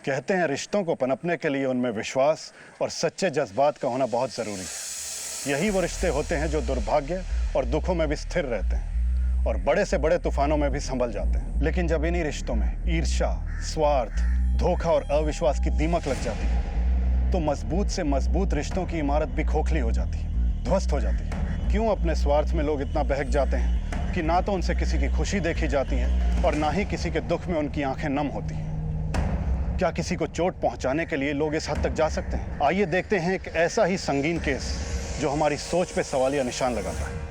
कहते हैं रिश्तों को पनपने के लिए उनमें विश्वास और सच्चे जज्बात का होना बहुत ज़रूरी है। यही वो रिश्ते होते हैं जो दुर्भाग्य और दुखों में भी स्थिर रहते हैं और बड़े से बड़े तूफानों में भी संभल जाते हैं। लेकिन जब इन्हीं रिश्तों में ईर्ष्या, स्वार्थ, धोखा और अविश्वास की दीमक लग जाती है तो मजबूत से मजबूत रिश्तों की इमारत भी खोखली हो जाती है, ध्वस्त हो जाती है। क्यों अपने स्वार्थ में लोग इतना बहक जाते हैं कि ना तो उनसे किसी की खुशी देखी जाती है और ना ही किसी के दुख में उनकी आंखें नम होती हैं। क्या किसी को चोट पहुंचाने के लिए लोग इस हद तक जा सकते हैं? आइए देखते हैं एक ऐसा ही संगीन केस जो हमारी सोच पे सवालिया निशान लगाता है।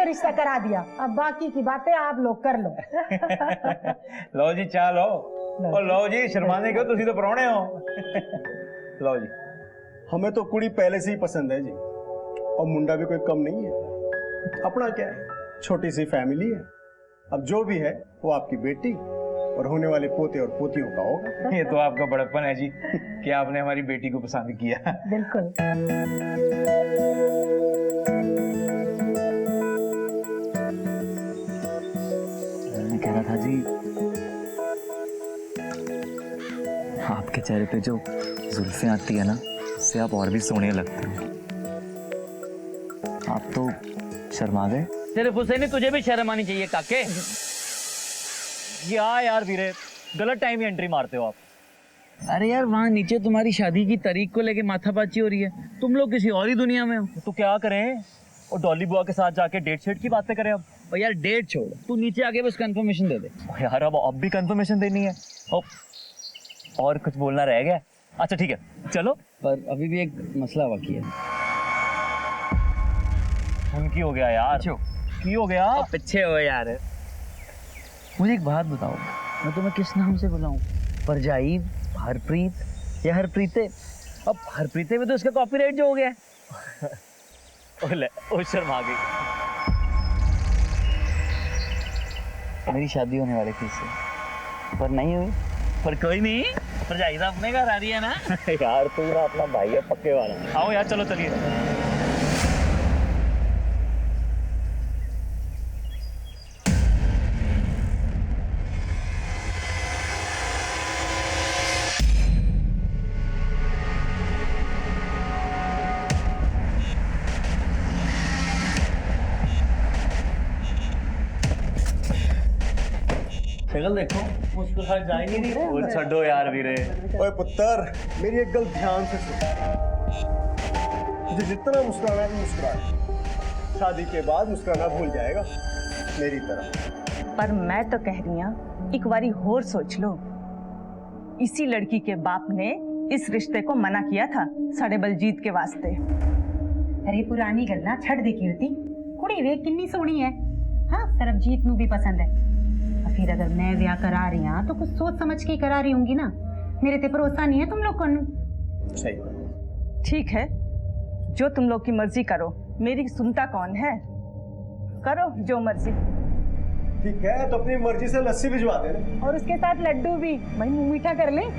रिश्ता करा दिया, अब बाकी की बातें आप लोग कर लो। लो जी चाह लो। और लो जी शर्माने क्यों, तुसी तो परौने हो। लो जी। हमें तो कुड़ी पहले से ही पसंद है जी, और मुंडा भी कोई कम नहीं है। अपना क्या है, छोटी सी फैमिली है। अब जो भी है वो आपकी बेटी और होने वाले पोते और पोतियों का होगा। ये तो आपका बड़प्पन है जी कि आपने हमारी बेटी को पसंद किया। बिल्कुल। कह रहा था जी, आपके चेहरे पे जो जुल्फें आती है ना, उससे आप और भी सोने लगते हैं। आप तो शर्मा गए। सिर्फ हुसैनी, तुझे भी शर्म आनी चाहिए काके। यार वीरे, गलत टाइम ही एंट्री मारते हो आप। अरे यार, वहाँ नीचे तुम्हारी शादी की तारीख को लेके माथापाची हो रही है, तुम लोग किसी और ही दुनिया में हो। तो क्या करें, और डॉली बुआ के साथ जाके डेट शेट की बातें करें अब। और यार डेट छोड़, तू नीचे आके बस कंफर्मेशन दे दे। यार अब भी कंफर्मेशन देनी है। और कुछ बोलना रह गया? अच्छा ठीक है चलो। पर अभी भी एक मसला बाकी है। उनकी हो गया यार। की हो गया? पीछे हो यार। मुझे एक बात बताओ, मैं तुम्हें किस नाम से बुलाऊं? परजाई, हरप्रीत या हरप्रीते? अब हरप्रीते में तो इसका कॉपीराइट जो हो गया है। ओले, ओ शर्मा गई। मेरी शादी होने वाली थी इससे, पर नहीं हुई। पर कोई नहीं, परजाई तो अपने घर आ रही है ना। यार तू ना अपना भाई है पक्के वाला। आओ यार चलो चलिए। शक्ल देखो, मुस्कुरा जा ही नहीं रही। वो छोड़ो यार वीरे। ओए पुत्र, मेरी एक गल ध्यान से सुन। तुझे जितना मुस्कुराना है मुस्कुरा, शादी के बाद मुस्कुराना भूल जाएगा मेरी तरह। पर मैं तो कह रही हूं, एक बारी होर सोच लो। इसी लड़की के बाप ने इस रिश्ते को मना किया था साढ़े बलजीत के वास्ते। अरे पुरानी गल्ला छड़ दे कीर्ति, कुड़ी वे कितनी सोहनी है। हाँ, सरबजीत नू भी पसंद है। फिर अगर मैं ब्याह करा रही हूँ तो कुछ सोच समझ के करा रही होंगी ना। मेरे ते भरोसा नहीं है तुम लोग को। सही। ठीक है, जो तुम लोग की मर्जी करो, मेरी सुनता कौन है। करो जो मर्जी। ठीक है, तो अपनी मर्जी से लस्सी भिजवा दे और उसके साथ लड्डू भी, भाई मुंह मीठा कर ले।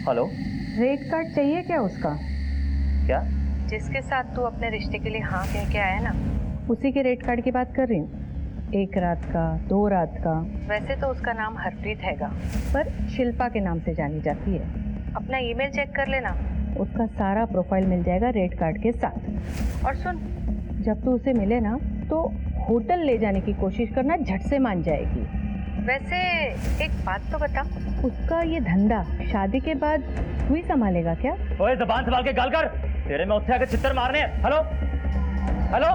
हेलो, रेट कार्ड चाहिए क्या उसका? क्या? जिसके साथ तू अपने रिश्ते के लिए हाँ कह के आया ना, उसी के रेट कार्ड की बात कर रही हूँ। 1 रात का, 2 रात का। वैसे तो उसका नाम हरप्रीत हैगा, पर शिल्पा के नाम से जानी जाती है। अपना ईमेल चेक कर लेना, उसका सारा प्रोफाइल मिल जाएगा रेट कार्ड के साथ। और सुन, जब तू उसे मिले ना तो होटल ले जाने की कोशिश करना, झट से मान जाएगी। वैसे एक बात तो बता, उसका ये धंधा शादी के बाद तू ही संभालेगा क्या? ओए ज़बान संभाल के गाल कर, तेरे में उत्थे आके चित्तर मारने हैं। Hello hello.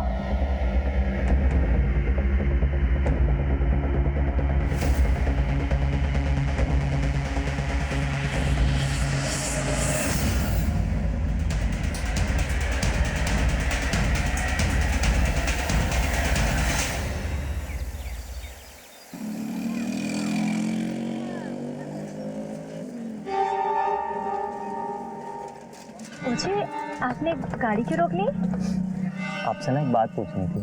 मुझे आपने गाड़ी क्यों रोक ली? आपसे ना एक बात पूछनी थी।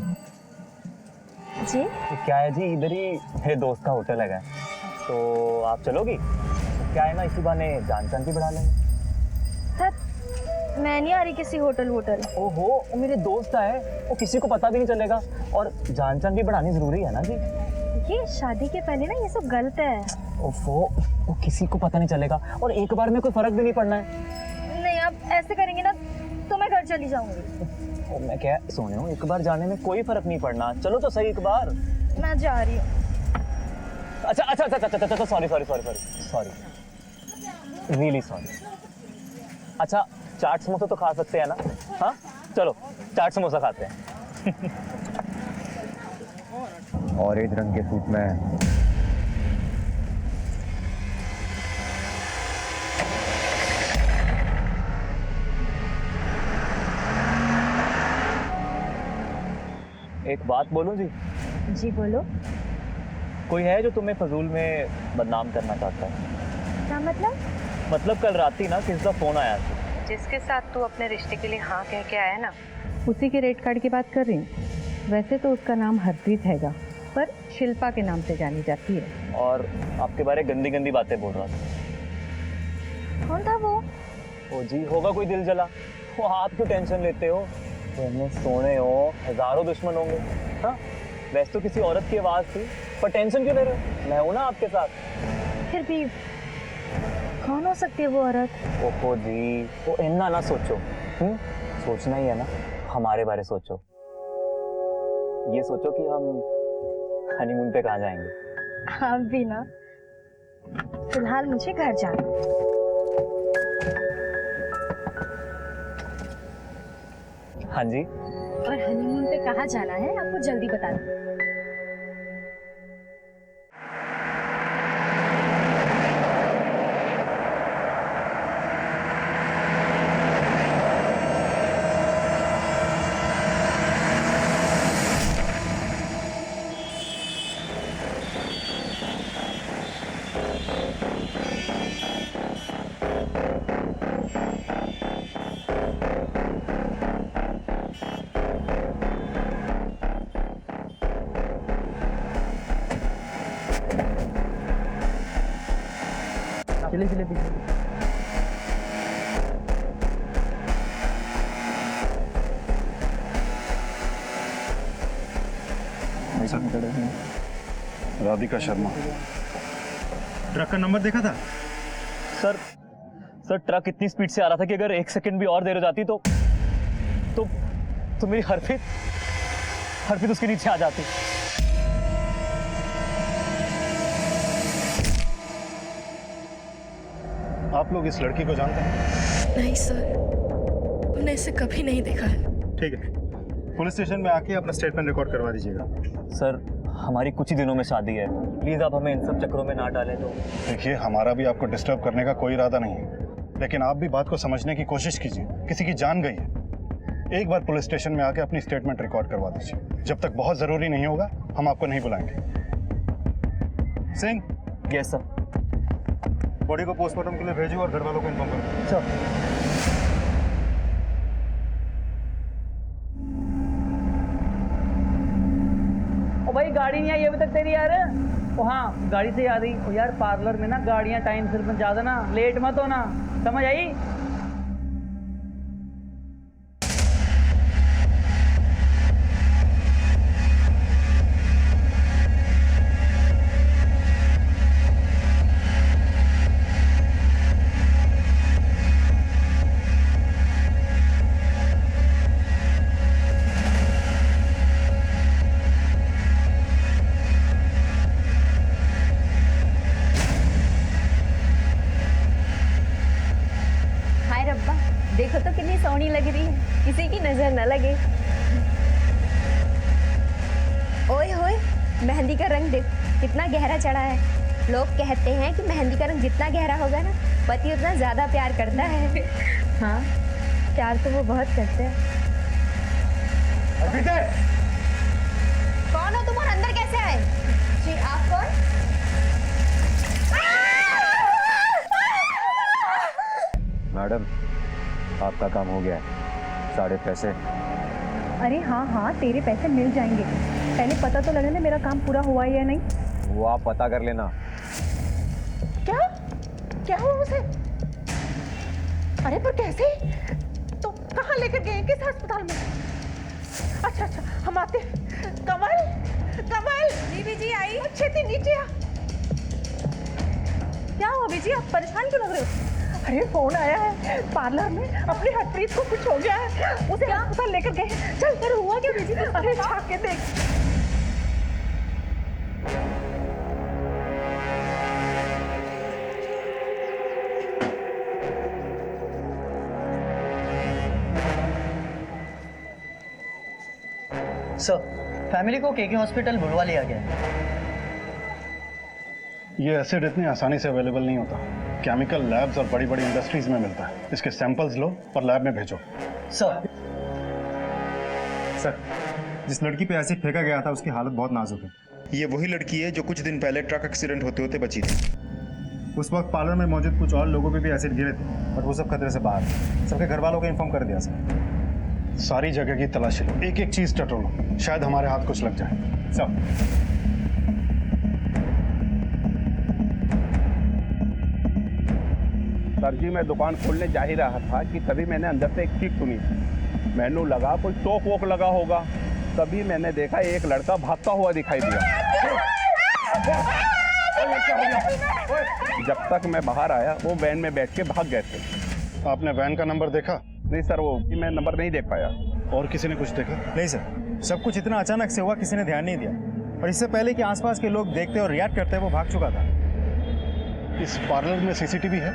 जी तो क्या है जी, इधर ही मेरे दोस्त का होटल है, तो आप चलोगी? क्या है ना, इसी बहाने जान पहचान भी बढ़ा लेंगे। सर मैं नहीं आ रही किसी होटल ओहो, वो मेरे दोस्त है, वो किसी को पता भी नहीं चलेगा, और जान पहचान भी बढ़ानी जरूरी है ना जी। ये शादी के पहले ना ये सब गलत है। ओफो, वो किसी को पता नहीं चलेगा, और एक बार में कोई फर्क भी नहीं पड़ना है। नहीं आप ऐसे करेंगे ना तो मैं घर चली जाऊंगी। ओ, मैं क्या सोने हूँ, एक बार जाने में कोई फर्क नहीं पड़ना, चलो तो सही एक बार। मैं जा रही हूँ। अच्छा, सॉरी, रियली सॉरी। अच्छा, चाट समोसा तो खा सकते हैं ना? हाँ चलो चाट समोसा खाते हैं। ऑरेंज रंग के सूट में एक बात बोलूं जी? जी बोलो। कोई है जो तुम्हें फजूल में बदनाम करना चाहता है? क्या मतलब? मतलब कल रात ही ना किसी का फोन आया था। जिसके साथ तू अपने रिश्ते के लिए हाँ कह के आया ना, उसी के रेट कार्ड की बात कर रही हूँ। वैसे तो उसका नाम हरप्रीत हैगा, पर शिल्पा के नाम से जानी जाती है। और आपके बारे गंदी गंदी बातें बोल रहा था। कौन था वो? ओ जी, होगा कोई दिल जला। वो आप क्यों टेंशन लेते हो? तुमने सोने हो, हजारों दुश्मन होंगे। हाँ, वैसे तो किसी औरत की आवाज थी, पर टेंशन क्यों ले रहे हो? मैं हूं ना आपके साथ। फिर भी कौन हो सकती है वो औरत? ओहो जी, वो इन्ना ना सोचो। सोचना ही है ना, हमारे बारे सोचो। ये सोचो कि हम हनीमून पे कहाँ जाएंगे। आप भी ना। फिलहाल मुझे घर जाना। हाँ जी। और हनीमून पे कहाँ जाना है आपको जल्दी बता दो। चले चले पीछे। राधिका शर्मा। ट्रक का नंबर देखा था? सर ट्रक इतनी स्पीड से आ रहा था कि अगर एक सेकंड भी और देर हो जाती तो मेरी हरप्रीत उसके नीचे आ जाती। आप लोग इस लड़की को जानते हैं? नहीं सर, हमने इसे कभी नहीं देखा है। ठीक है, पुलिस स्टेशन में आके अपना स्टेटमेंट रिकॉर्ड करवा दीजिएगा। सर, हमारी कुछ ही दिनों में शादी है, प्लीज आप हमें इन सब चक्करों में ना डालें। तो देखिए, हमारा भी आपको डिस्टर्ब करने का कोई इरादा नहीं है, लेकिन आप भी बात को समझने की कोशिश कीजिए। किसी की जान गई है। एक बार पुलिस स्टेशन में आके अपनी स्टेटमेंट रिकॉर्ड करवा दीजिए। जब तक बहुत जरूरी नहीं होगा, हम आपको नहीं बुलाएंगे। सिंह। Yes sir. बॉडी को पोस्टमार्टम के लिए भेजो और घर वालों को इन्फॉर्म करो। ओ भाई, गाड़ी नहीं आई अभी तक तेरी यार। ओ हाँ, गाड़ी से याद आई। ओ यार, पार्लर में ना गाड़ियाँ टाइम से पहुंचा देना, लेट मत होना, समझ आई? मेहंदी का रंग देख कितना गहरा चढ़ा है। लोग कहते हैं कि मेहंदी का रंग जितना गहरा होगा ना, पति उतना ज्यादा प्यार करता है। हाँ, प्यार तो वो बहुत करते हैं। कौन हो तुम और अंदर कैसे आए? जी आप कौन? मैडम, आपका काम हो गया है। साढ़े पैसे। अरे हाँ हाँ, तेरे पैसे मिल जाएंगे। पहले पता तो लगे ना मेरा काम पूरा हुआ है या नहीं। वो आप पता कर लेना। क्या क्या हुआ उसे? अरे पर कैसे? तो कहाँ लेकर गए? किस अस्पताल में? अच्छा अच्छा, हम आते। कमल, कमल। जी बीजी आई। छेती नीचे आ। क्या हुआ बीजी, आप परेशान क्यों लग रहे हो? अरे फोन आया है पार्लर में, अपनी हरप्रीत को कुछ हो गया है, उसे अस्पताल लेकर गए। चल कर हुआ क्या बीजी? अरे झाँक के देख। सर, फैमिली को केके हॉस्पिटल बुलवा लिया गया है। ये एसिड इतनी आसानी से अवेलेबल नहीं होता। केमिकल लैब्स और बड़ी बड़ी इंडस्ट्रीज में मिलता है। इसके सैंपल्स लो और लैब में भेजो। सर, सर, जिस लड़की पे एसिड फेंका गया था उसकी हालत बहुत नाजुक है। ये वही लड़की है जो कुछ दिन पहले ट्रक एक्सीडेंट होते होते बची थी। उस वक्त पार्लर में मौजूद कुछ और लोगों पे भी एसिड गिरे थे, पर वो सब खतरे से बाहर थे। सबके घर वालों को इन्फॉर्म कर दिया सर। सारी जगह की तलाशी लो, एक एक चीज टटोलो, शायद हमारे हाथ कुछ लग जाए। सब। सर जी, मैं दुकान खोलने जा ही रहा था कि तभी मैंने अंदर से एक चीख सुनी। मैंने लगा कोई टोक वोक लगा होगा, तभी मैंने देखा एक लड़का भागता हुआ दिखाई दिया। जब तक मैं बाहर आया वो वैन में बैठ के भाग गए थे। आपने वैन का नंबर देखा? नहीं सर, वो मैं नंबर नहीं देख पाया। और किसी ने कुछ देखा? नहीं सर, सब कुछ इतना अचानक से हुआ, किसी ने ध्यान नहीं दिया। और इससे पहले कि आसपास के लोग देखते और रिएक्ट करते वो भाग चुका था। इस पार्लर में सीसीटीवी है?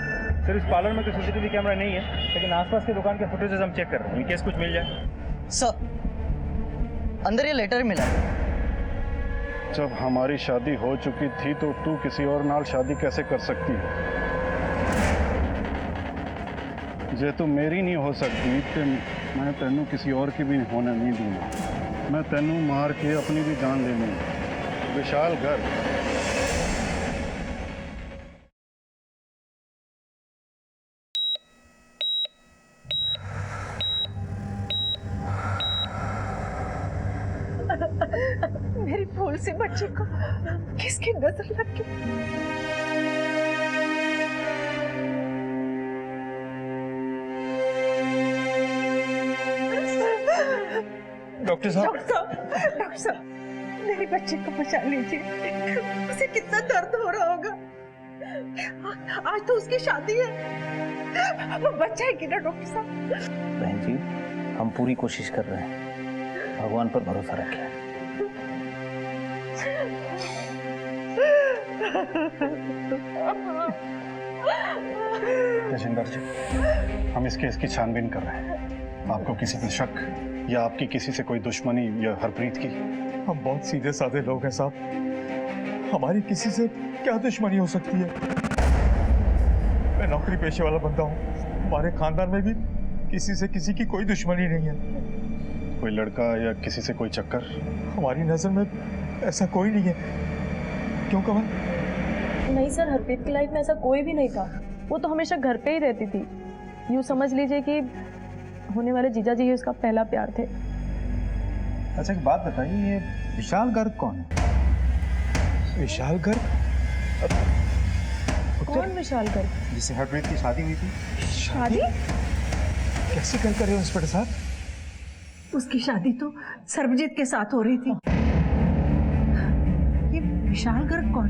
सर, इस पार्लर में तो सीसीटीवी कैमरा नहीं है, लेकिन आसपास की दुकान के फुटेजेस हम चेक कर रहे हैं, इन केस कुछ मिल जाए। सर, अंदर ये लेटर मिला है। जब हमारी शादी हो चुकी थी तो तू किसी और नाल शादी कैसे कर सकती है? जे तू मेरी नहीं हो सकती तो मैं तेनू किसी और की भी होने नहीं दूंगा। मैं तेनू मार के अपनी भी जान ले लूंगा। विशाल गर्ग। मेरी फूल सी बच्ची को किसकी नजर लग गई? डॉक्टर साहब, डॉक्टर साहब, मेरी बच्ची को बचा लीजिए। उसे कितना दर्द हो रहा होगा। आज तो उसकी शादी है, वो बच्चा है कि ना डॉक्टर साहब? बहन जी, हम पूरी कोशिश कर रहे हैं, भगवान पर भरोसा रखें। तेजिंदर जी, हम इस केस की छानबीन कर रहे हैं। आपको किसी पे शक या आपकी किसी से कोई दुश्मनी या हरप्रीत की? हम बहुत सीधे साधे लोग हैं साहब, हमारी किसी से क्या दुश्मनी हो सकती है? मैं नौकरी पेशे वाला बंदा हूँ, हमारे खानदान में भी किसी से किसी की कोई दुश्मनी नहीं है। कोई लड़का या किसी से कोई चक्कर? हमारी नजर में ऐसा कोई नहीं है। क्यों कमल? नहीं सर, हरप्रीत की लाइफ में ऐसा कोई भी नहीं था। वो तो हमेशा घर पे ही रहती थी। यूँ समझ लीजिए कि होने वाले जीजा जी उसका पहला प्यार थे। अच्छा, एक बात बताइए, ये विशाल गर्ग कौन है? विशाल गर्ग? कौन विशाल गर्ग? जिससे हरप्रीत की शादी हुई थी। शादी? कैसे कर रहे हो इंस्पेक्टर साहब? उसकी शादी तो सर्वजीत के साथ हो रही थी। ये विशाल गर्ग कौन?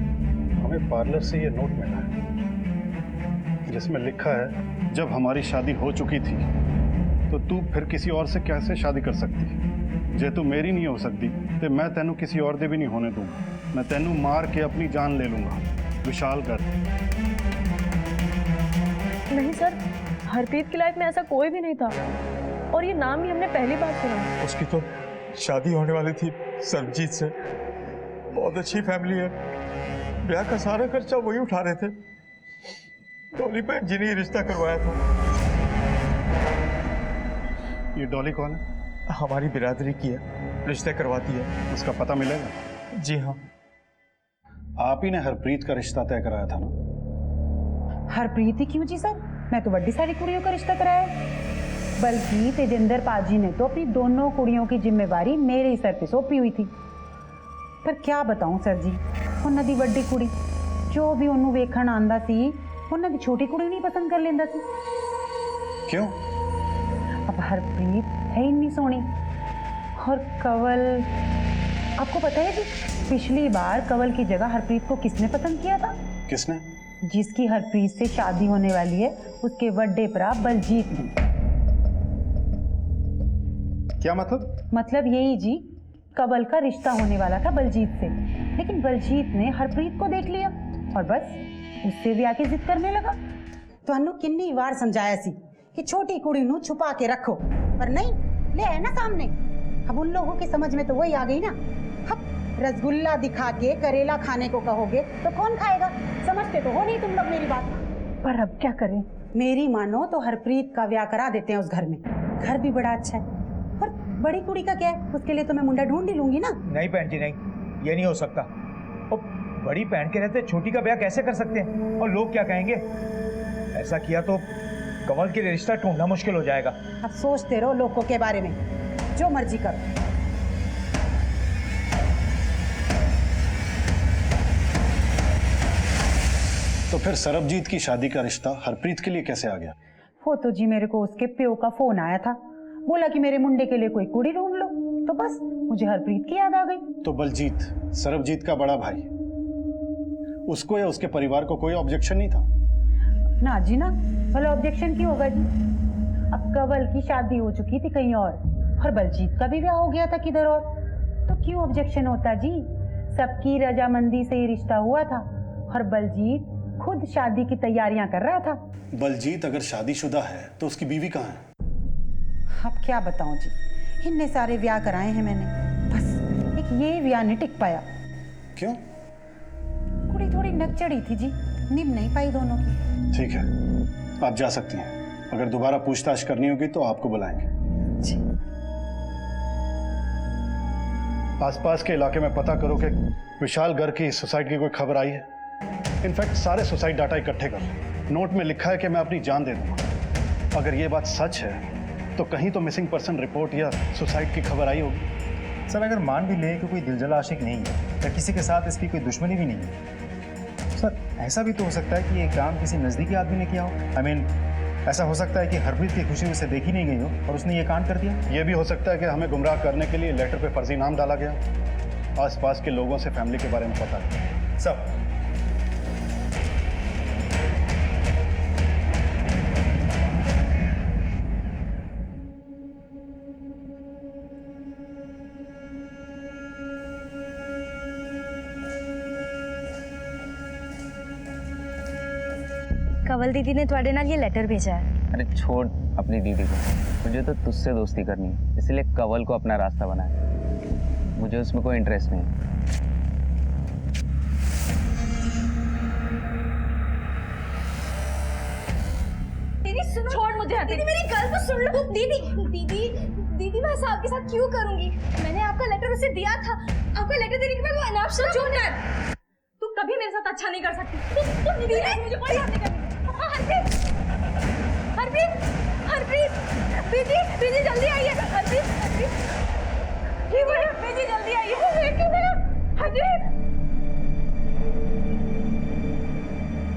हमें पार्लर से ये नोट मिला है जिसमें लिखा है, जब हमारी शादी हो चुकी थी तो तू फिर किसी और से कैसे शादी कर सकती? जे तू मेरी नहीं हो सकती तो मैं तेनू किसी और दे भी नहीं होने दूंगा। मैं तेनू मार के अपनी जान ले लूंगा। विशाल गर्ग। नहीं सर, हरप्रीत की लाइफ में ऐसा कोई भी नहीं था, और ये नाम भी हमने पहली बार सुना। उसकी तो शादी होने वाली थी सरबजीत से, बहुत अच्छी फैमिली है, ब्याह का सारा खर्चा वही उठा रहे थे। डॉली बहन जी ने ही रिश्ता करवाया था। ये डॉली कौन है? हमारी बिरादरी की है, रिश्ते करवाती है। उसका पता मिलेगा? जी हाँ। आप ही ने हरप्रीत का रिश्ता तय कराया था ना? हरप्रीत ही क्यों जी सर, मैं तो बड़ी सारी कुड़ियों का रिश्ता कराया है। बल्कि तेजिंदर पाजी ने तो अपनी दोनों कुड़ियों की जिम्मेवारी मेरे ही सर पे सौंपी हुई थी। पर क्या बताऊं सर जी, उन्हां दी बड़ी कुड़ी जो भी उन्होंने वेखण आंदा सी, उन्हां दी छोटी कुड़ी नहीं पसंद कर लेंदा सी। क्यों? अब हरप्रीत है इतनी सोहनी, और कंवल, आपको पता है जी पिछली बार कंवल की जगह हरप्रीत को किसने पसंद किया था? किसने? जिसकी हरप्रीत से शादी होने वाली है, उसके बड़े भरा बलजीत ने। क्या मतलब? मतलब यही जी, कंवल का रिश्ता होने वाला था बलजीत से, लेकिन बलजीत ने हरप्रीत को देख लिया और बस उससे भी आके जिद करने लगा। ਤੁਹਾਨੂੰ किन्नी बार समझाया सी कि छोटी कुड़ी नू छुपा के रखो, पर नहीं, ले आए ना सामने। अब उन लोगों की समझ में तो वही आ गई ना। अब रसगुल्ला दिखा के करेला खाने को कहोगे तो कौन खाएगा? समझते तो हो नहीं तुम लोग मेरी बात। पर अब क्या करें? मेरी मानो तो हरप्रीत का ब्याह करा देते हैं उस घर में। घर भी बड़ा अच्छा है, और बड़ी कुड़ी का क्या है, उसके लिए तो मैं मुंडा ढूंढ ही लूंगी ना। नहीं बहन जी नहीं, ये नहीं हो सकता। और बड़ी बहन के रहते छोटी का ब्याह कैसे कर सकते हैं? और लोग क्या कहेंगे? ऐसा किया तो कंवल के लिए रिश्ता ढूंढना मुश्किल हो जाएगा। अब सोचते रहो लोगों के बारे में, जो मर्जी करो। तो फिर सरबजीत की शादी का रिश्ता हरप्रीत के लिए कैसे आ गया? वो तो जी मेरे को उसके प्यो का फोन आया था, बोला कि मेरे मुंडे के लिए कोई कुड़ी ढूंढ लो, तो बस मुझे हरप्रीत की याद आ गई। तो बलजीत, सरबजीत का बड़ा भाई, उसको या उसके परिवार को कोई ऑब्जेक्शन नहीं था? ना जी ना, भला ऑब्जेक्शन क्यों होगा जी? अब कंवल की शादी हो चुकी थी कहीं और बलजीत का भी ब्याह हो गया था किधर और, तो क्यों ऑब्जेक्शन होता जी? सबकी रजामंदी से ही रिश्ता हुआ था, और बलजीत खुद शादी की तैयारियां कर रहा था। बलजीत अगर शादीशुदा है तो उसकी बीवी कहाँ है? अब क्या बताऊं जी, इतने सारे ब्याह कराए हैं मैंने, बस एक ये ब्याह नहीं टिक पाया। क्यों? कुड़ी थोड़ी नकचड़ी थी जी, निभ नहीं पाई दोनों की। ठीक है, आप जा सकती हैं। अगर दोबारा पूछताछ करनी होगी तो आपको बुलाएंगे। जी। आसपास के इलाके में पता करो कि विशाल घर की सुसाइड की कोई खबर आई है। इनफैक्ट सारे सुसाइड डाटा इकट्ठे कर लो। नोट में लिखा है कि मैं अपनी जान दे दूंगा। अगर ये बात सच है तो कहीं तो मिसिंग पर्सन रिपोर्ट या सुसाइड की खबर आई होगी। सर अगर मान भी ले कि कोई दिलजला आशिक नहीं है या किसी के साथ इसकी कोई दुश्मनी भी नहीं है, सर ऐसा भी तो हो सकता है कि ये काम किसी नज़दीकी आदमी ने किया हो। आई मीन ऐसा हो सकता है कि हरप्रीत की खुशी उसे देखी नहीं गई हो और उसने ये कांड कर दिया। ये भी हो सकता है कि हमें गुमराह करने के लिए लेटर पे फर्जी नाम डाला गया। आसपास के लोगों से फैमिली के बारे में पता है सब। कंवल दीदी ने ਤੁਹਾਡੇ ਨਾਲ ये लेटर भेजा है। अरे छोड़ अपनी दीदी को, मुझे तो तुझसे दोस्ती करनी है, इसलिए कंवल को अपना रास्ता बनाया। मुझे उसमें कोई इंटरेस्ट नहीं। दीदी सुनो, छोड़ मुझे। दीदी मेरी गल तो सुन लो। दीदी दीदी दीदी मैं ऐसा आपके साथ क्यों करूंगी? मैंने आपका लेटर उसे दिया था। आपका लेटर देने के बाद वो अनाप शनाप क्यों कर? तू कभी मेरे साथ अच्छा नहीं कर सकती। दीदी मुझे कोई बात नहीं करनी। हरप्रीत हरप्रीत हरप्रीत दीदी दीदी जल्दी आइए। हरप्रीत हरप्रीत जी बोलो दीदी जल्दी आइए। हरप्रीत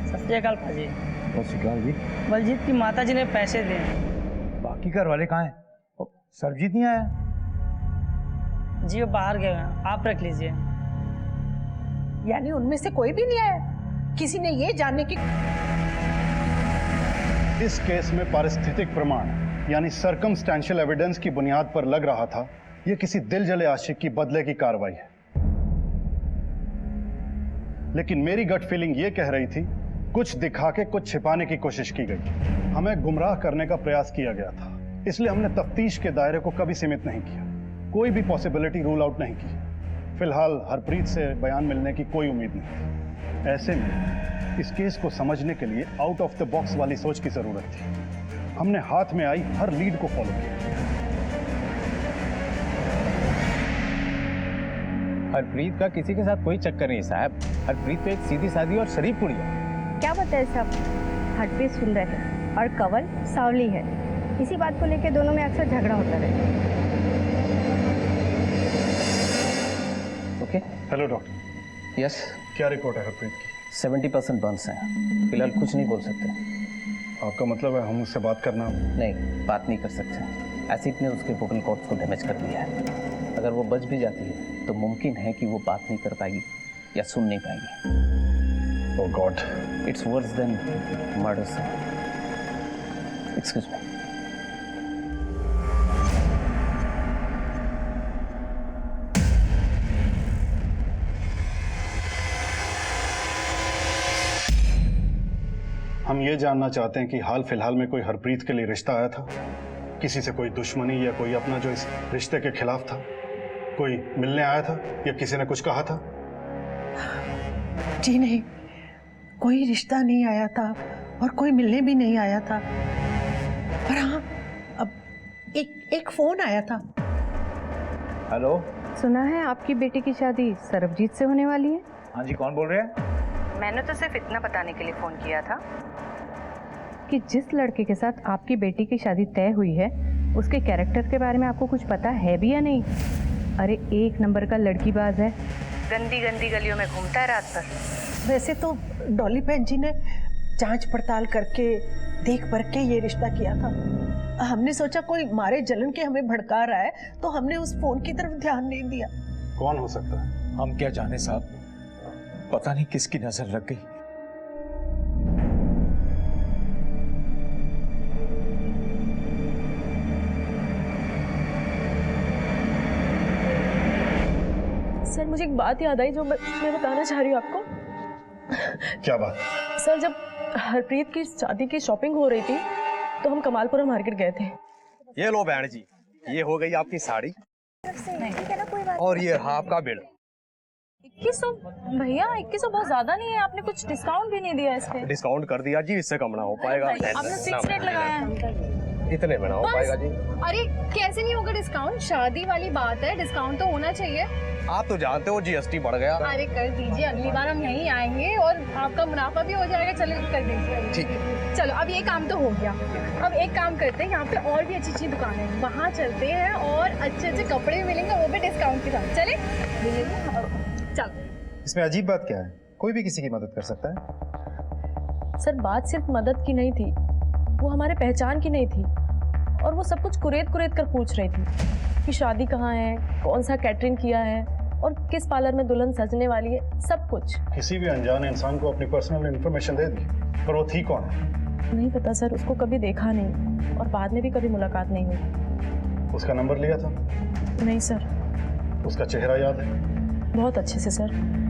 सत श्री अकाल पाजी। सत श्री अकाल जी। बलजीत की माता जी ने पैसे दिए। बाकी घर वाले कहाँ हैं? सरबजीत नहीं आया? जी वो बाहर गए हैं, आप रख लीजिए। यानी उनमें से कोई भी नहीं आया? किसी ने ये जानने की? इस केस में पारिस्थितिक प्रमाण यानी सर्कमस्टेंशियल एविडेंस की बुनियाद पर लग रहा था यह किसी दिल जले आशिक की बदले की कार्रवाई है। लेकिन मेरी गट फीलिंग यह कह रही थी कुछ दिखा के कुछ छिपाने की कोशिश की गई। हमें गुमराह करने का प्रयास किया गया था, इसलिए हमने तफ्तीश के दायरे को कभी सीमित नहीं किया, कोई भी पॉसिबिलिटी रूल आउट नहीं की। फिलहाल हरप्रीत से बयान मिलने की कोई उम्मीद नहीं। ऐसे में इस केस को समझने के लिए आउट ऑफ द बॉक्स वाली सोच की जरूरत थी। हमने हाथ में आई हर लीड को फॉलो किया। हरप्रीत का किसी के साथ कोई चक्कर नहीं साहब। हरप्रीत तो एक सीधी सादी और शरीफ कुड़ी है। क्या बताए सब? हरप्रीत सुंदर है और कंवल सावली है। इसी बात को लेकर दोनों में अक्सर झगड़ा होता रहे। ओके। Hello doctor. यस। क्या रिपोर्ट है हरप्रीत की? 70% बर्न्स हैं। फिलहाल कुछ नहीं बोल सकते। आपका मतलब है हम उससे बात करना? नहीं, बात नहीं कर सकते। एसिड ने उसके वोकल कॉर्ड्स को डैमेज कर दिया है। अगर वो बच भी जाती है तो मुमकिन है कि वो बात नहीं कर पाएगी या सुन नहीं पाएगी। Oh god, it's worse than murder sir. Excuse me. हम ये जानना चाहते हैं कि हाल फिलहाल में कोई हरप्रीत के लिए रिश्ता आया था? किसी से कोई दुश्मनी या कोई अपना जो इस रिश्ते के खिलाफ था? कोई मिलने आया था या किसी ने कुछ कहा था? जी नहीं, कोई रिश्ता नहीं आया था और कोई मिलने भी नहीं आया था। पर हाँ, अब एक फोन आया था। हेलो। सुना है आपकी बेटी की शादी सरबजीत से होने वाली है? हाँ जी, कौन बोल रहे हैं? मैंने तो सिर्फ इतना बताने के लिए फोन किया था कि जिस लड़के के साथ आपकी बेटी की शादी तय हुई है उसके कैरेक्टर के बारे में आपको कुछ पता है भी या नहीं? अरे एक नंबर का लड़कीबाज है, गंदी गंदी गलियों में घूमता है रात भर। वैसे तो डॉली बहन जी ने जांच पड़ताल करके देख परख के ये रिश्ता किया था। हमने सोचा कोई मारे जलन के हमें भड़का रहा है तो हमने उस फोन की तरफ ध्यान नहीं दिया। कौन हो सकता है? हम क्या जाने साहब, पता नहीं किसकी नजर लग गई। सर मुझे एक बात याद आई जो मैं बताना चाह रही हूँ आपको। क्या बात? सर जब हरप्रीत की शादी की शॉपिंग हो रही थी तो हम कमालपुरा मार्केट गए थे। ये लो बहन जी, ये हो गई आपकी साड़ी और ये रहा आपका बिल। 2100 भैया, 2100 बहुत ज्यादा नहीं है? आपने कुछ डिस्काउंट भी नहीं दिया इस पे। डिस्काउंट कर दिया जी, इससे कम ना हो पाएगा। आपने फिक्स रेट लगाया है। इतने में ना हो पाएगा जी। अरे कैसे नहीं होगा डिस्काउंट? शादी वाली बात है, डिस्काउंट तो होना चाहिए। आप तो जानते हो जीएसटी बढ़ गया। अरे कर दीजिए, अगली बार हम यहीं आएंगे और आपका मुनाफा भी हो जाएगा। चलो कर दीजिए। ठीक है। चलो अब ये काम तो हो गया। अब एक काम करते हैं, यहाँ पे और भी अच्छी अच्छी दुकानें हैं, वहाँ चलते हैं और अच्छे अच्छे कपड़े भी मिलेंगे, वो भी डिस्काउंट के साथ। चले चलो। इसमें अजीब बात क्या है? कोई भी किसी की मदद कर सकता है। सर बात सिर्फ मदद की नहीं थी, वो हमारे पहचान की नहीं थी और वो सब कुछ कुरेद कुरेद कर पूछ रही थी कि शादी कहाँ है, कौन सा कैटरिंग किया है और किस पार्लर में दुल्हन सजने वाली है, सब कुछ। किसी भी अनजान इंसान को अपनी पर्सनल इन्फॉर्मेशन दे दी, पर वो थी कौन? नहीं पता सर, उसको कभी देखा नहीं और बाद में भी कभी मुलाकात नहीं हुई। उसका नंबर लिया था? नहीं सर। उसका चेहरा याद है? बहुत अच्छे से सर।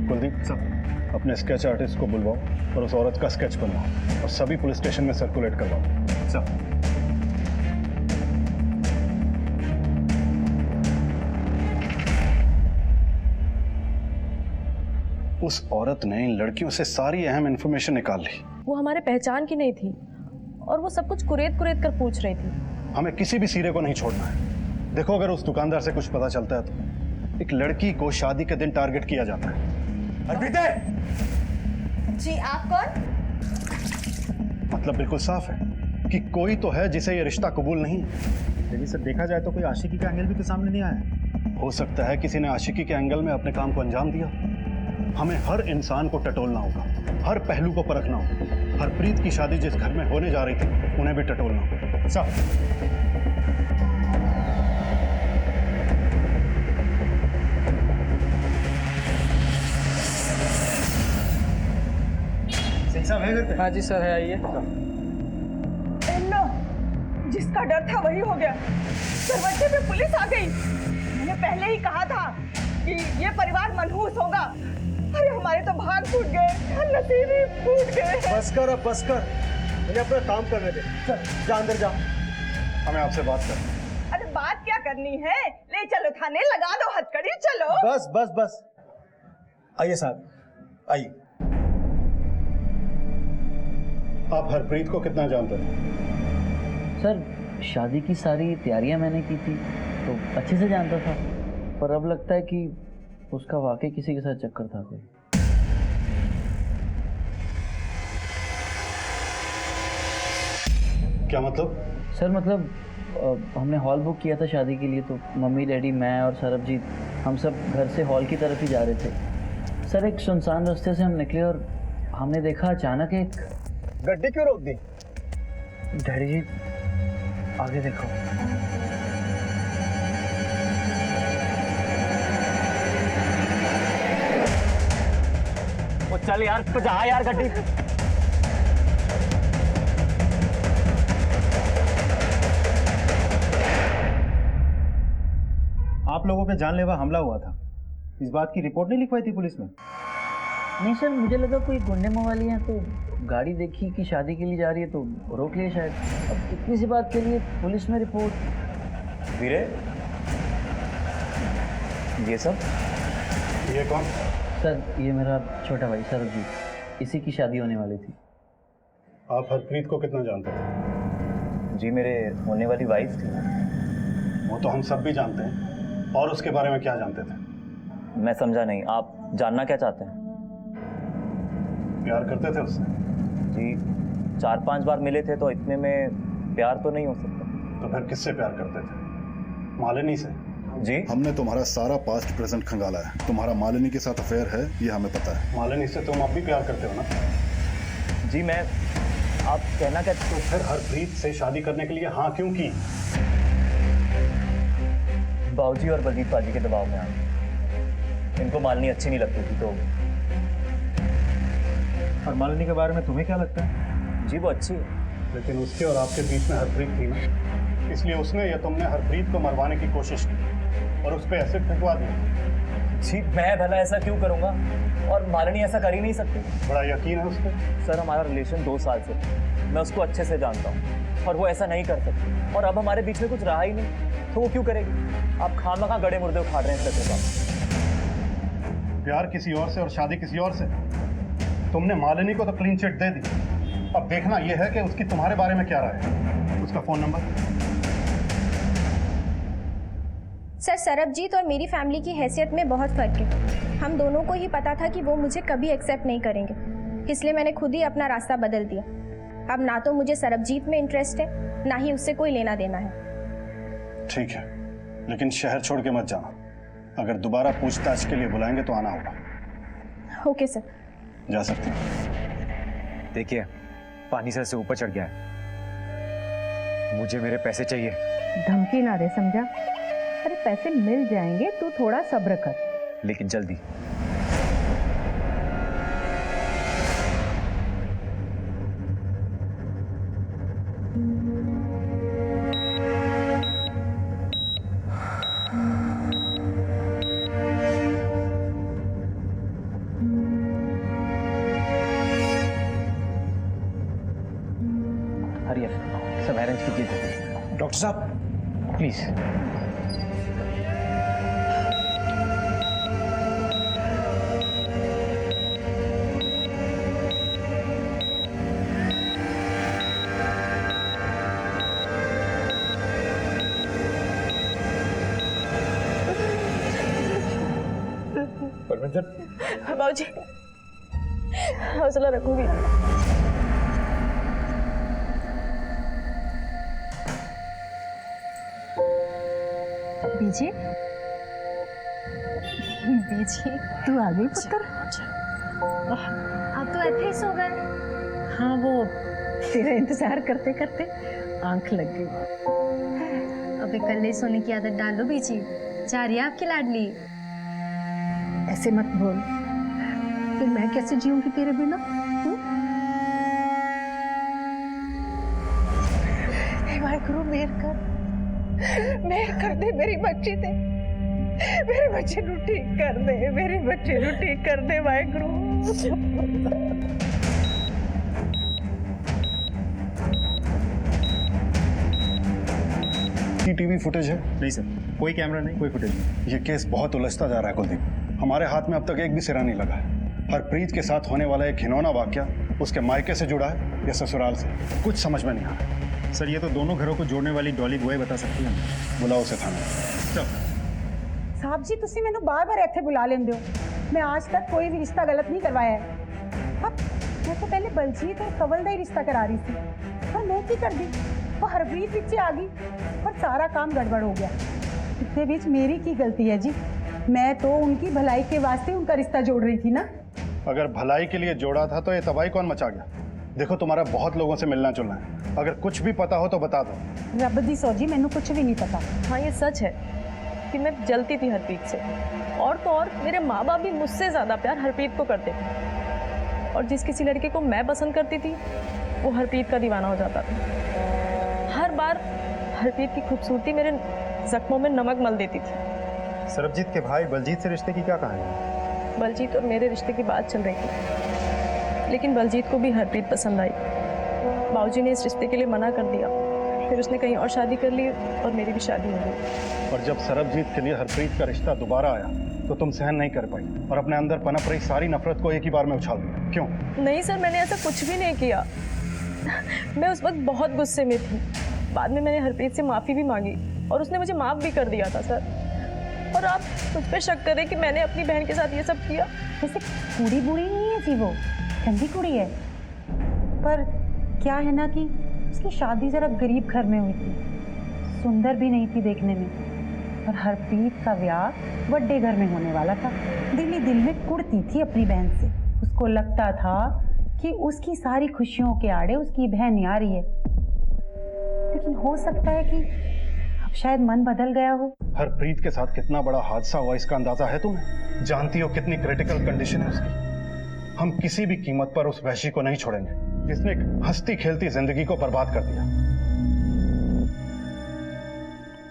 कुलदीप सर, अपने स्केच आर्टिस्ट को बुलवाओ और उस औरत का स्केच बनवाओ और सभी पुलिस स्टेशन में सर्कुलेट करवाओ। सर उस औरत ने इन लड़कियों से सारी अहम इंफॉर्मेशन निकाल ली। वो हमारे पहचान की नहीं थी और वो सब कुछ कुरेद कुरेद कर पूछ रही थी। हमें किसी भी सिरे को नहीं छोड़ना है। देखो अगर उस दुकानदार से कुछ पता चलता है तो एक लड़की को शादी के दिन टारगेट किया जाता है। अर्पिता जी, आप कौन? मतलब बिल्कुल साफ है कि कोई तो है जिसे ये रिश्ता कबूल नहीं है। लेकिन सर देखा जाए तो कोई आशिकी का एंगल भी तो सामने नहीं आया। हो सकता है किसी ने आशिकी के एंगल में अपने काम को अंजाम दिया। हमें हर इंसान को टटोलना होगा, हर पहलू को परखना होगा। हरप्रीत की शादी जिस घर में होने जा रही थी उन्हें भी टटोलना होगा। साहब सिंह साहब है घर पे? हाँ जी सर है, आइए। लो, जिसका डर था वही हो गया। दरवाजे पे पुलिस आ गई। मैंने पहले ही कहा था कि ये परिवार मनहूस होगा। अरे हमारे तो भाग फूट गए, नसीब ही फूट गए। बस कर, अब बस कर, मुझे अपना काम करने दे। चल जा अंदर जा। हमें आपसे बात करनी है। अरे बात क्या करनी है? ले चलो थाने, लगा दो हथकड़ी, चलो। बस बस बस, आइए साहब, आइए। आप हरप्रीत को कितना जानते हैं? सर शादी की सारी तैयारियां मैंने की थी तो अच्छे से जानता था, पर अब लगता है कि उसका वाकई किसी के साथ चक्कर था कोई। क्या मतलब? सर मतलब हमने हॉल बुक किया था शादी के लिए, तो मम्मी डैडी मैं और सरबजीत हम सब घर से हॉल की तरफ ही जा रहे थे। सर एक सुनसान रास्ते से हम निकले और हमने देखा अचानक एक गड्डी क्यों रोक दी? डैडी जी आगे देखो। वो चल यार, जा यार गड्डी। आप लोगों पे जानलेवा हमला हुआ था, इस बात की रिपोर्ट नहीं लिखवाई थी पुलिस में? नहीं सर, मुझे लगा कोई गुंडे मवाली हैं तो गाड़ी देखी कि शादी के लिए जा रही है तो रोक लिया शायद। अब इतनी सी बात के लिए पुलिस में रिपोर्ट। वीरे, ये सब? ये कौन? सर ये मेरा छोटा भाई सरबजीत, इसी की शादी होने वाली थी। आप हरप्रीत को कितना जानते थे? जी मेरे होने वाली वाइफ थी। वो तो हम सब भी जानते हैं, और उसके बारे में क्या जानते थे? मैं समझा नहीं, आप जानना क्या चाहते हैं? प्यार करते थे उससे? जी 4-5 बार मिले थे, तो इतने में प्यार तो नहीं हो सकता। तो फिर किससे प्यार करते थे? मालिनी से? जी हमने तुम्हारा सारा पास्ट प्रेजेंट खंगाला है, तुम्हारा मालिनी के साथ अफेयर है ये हमें पता है। मालिनी से तुम अब भी प्यार करते हो ना? जी मैं, आप कहना क्या? तो फिर हरप्रीत से शादी करने के लिए हाँ क्यों की? बाबूजी और बलजीत बाजी के दबाव में आ गए। इनको मालिनी अच्छी नहीं लगती थी तो। और मालिनी के बारे में तुम्हें क्या लगता है? जी वो अच्छी है, लेकिन उसके और आपके बीच में हरप्रीत थी ना, इसलिए उसने या तुमने हरप्रीत को मरवाने की कोशिश की और उस पर एसिड फेंकवा दिया। जी मैं भला ऐसा क्यों करूंगा, और मालिनी ऐसा कर ही नहीं सकती। बड़ा यकीन है उस पर? सर हमारा रिलेशन 2 साल से, मैं उसको अच्छे से जानता हूँ और वो ऐसा नहीं कर सकती। और अब हमारे बीच में कुछ रहा ही नहीं तो वो क्यों करेगी? आप खामखा गड़े मुर्दे उखाड़ रहे हैं सर साहब। प्यार किसी और से और शादी किसी और से। तुमने मालिनी को तो क्लीन चिट दे दी, अब देखना यह है कि उसकी तुम्हारे बारे में क्या राय है। उसका फोन नंबर? सर सरबजीत और मेरी फैमिली की हैसियत में बहुत फ़र्क है। हम दोनों को ही पता था कि वो मुझे कभी एक्सेप्ट नहीं करेंगे, इसलिए मैंने खुद ही अपना रास्ता बदल दिया। अब ना तो मुझे सरबजीत में इंटरेस्ट है, ना ही उससे कोई लेना देना है। ठीक है, लेकिन शहर छोड़ के मत जाना। अगर दोबारा पूछताछ के लिए बुलाएंगे तो आना होगा। Okay sir. जा सकते हैं। देखिए पानी सर से ऊपर चढ़ गया है, मुझे मेरे पैसे चाहिए। धमकी ना दे, समझा? अरे पैसे मिल जाएंगे, तू थोड़ा सब्र कर। लेकिन जल्दी। हरियर सब अरेंज कीजिए। डॉक्टर साहब प्लीज। बाबूजी हौसला रखूंगी। बीजी, बीजी तू आ गई पुत्र? अब तो ऐसे ही सो गए। हाँ वो तेरा इंतजार करते करते आंख लग गई। अब इकल्ले सोने की आदत डालो बीजी, जा रही है आपकी लाडली। ऐसे मत बोल, फिर मैं कैसे जीऊंगी तेरे बिना? वाहेगुरु मेहर कर दे मेरी बच्ची ते, मेरे बच्चे नू ठीक कर दे, मेरे बच्चे नू ठीक कर दे वाहेगुरु। सीसीटीवी फुटेज है? नहीं सर, कोई कैमरा नहीं, कोई फुटेज नहीं। ये केस बहुत उलझता जा रहा है कुलदीप। हमारे हाथ में अब तक एक भी सिरा नहीं लगा है। हरप्रीत के साथ होने वाला एक घिनौना वाकया उसके मायके से जुड़ा है या ससुराल से, कुछ समझ में नहीं आ रहा। सर, ये तो दोनों घरों को जोड़ने वाली डॉली बुआ बता सकती है। बुलाओ उसे थाने। साहब जी, तुसी मैंने बार-बार ਇੱਥੇ बुला लेंदे हो। मैं आज तक कोई भी रिश्ता गलत नहीं करवाया है। अब मैं तो पहले बलजीत और कंवल का ही रिश्ता करा रही थी, पर मैं की कर दी, वो हरप्रीत पीछे आ गई और सारा काम गड़बड़ हो गया। इसके बीच मेरी की गलती है जी? मैं तो उनकी भलाई के वास्ते उनका रिश्ता जोड़ रही थी ना। अगर भलाई के लिए जोड़ा था तो ये तबाही कौन मचा गया? देखो, तुम्हारा बहुत लोगों से मिलना जुलना है, अगर कुछ भी पता हो तो बता दो। रब दी सौजी, मैनू कुछ भी नहीं पता। हाँ, ये सच है कि मैं जलती थी हरप्रीत से, और तो और मेरे माँ बाप भी मुझसे ज़्यादा प्यार हरप्रीत को करते थे, और जिस किसी लड़के को मैं पसंद करती थी वो हरप्रीत का दीवाना हो जाता था। हर बार हरप्रीत की खूबसूरती मेरे जख्मों में नमक मल देती थी। सरबजीत के भाई बलजीत से रिश्ते की क्या कहानी है? बलजीत और मेरे रिश्ते की बात चल रही थी, लेकिन बलजीत को भी हरप्रीत पसंद आई। बाबूजी ने इस रिश्ते के लिए मना कर दिया, फिर उसने कहीं और शादी कर ली और मेरी भी शादी हो गई। और जब सरबजीत के लिए हरप्रीत का रिश्ता दोबारा आया तो तुम सहन नहीं कर पाई और अपने अंदर पनप रही सारी नफरत को एक ही बार में उछाल दिया। क्यों? नहीं सर, मैंने ऐसा कुछ भी नहीं किया। मैं उस वक्त बहुत गुस्से में थी। बाद में मैंने हरप्रीत से माफ़ी भी मांगी और उसने मुझे माफ़ भी कर दिया था सर। और आप मुझ पर शक करें कि मैंने अपनी बहन के साथ ये सब किया। वैसे कुड़ी बुरी नहीं है जी, वो ठंडी कुड़ी है, पर क्या है ना कि उसकी शादी जरा गरीब घर में हुई थी, सुंदर भी नहीं थी देखने में, और हरप्रीत का ब्याह बड़े घर में होने वाला था। दिल ही दिल में कुड़ती थी अपनी बहन से। उसको लगता था कि उसकी सारी खुशियों के आड़े उसकी बहन ही आ रही है, लेकिन हो सकता है कि अब शायद मन बदल गया हो। हरप्रीत के साथ कितना बड़ा हादसा हुआ इसका अंदाजा है तुम्हें? जानती हो कितनी क्रिटिकल कंडीशन है उसकी। हम किसी भी कीमत पर उस वहशी को नहीं छोड़ेंगे जिसने एक हंसती खेलती जिंदगी को बर्बाद कर दिया।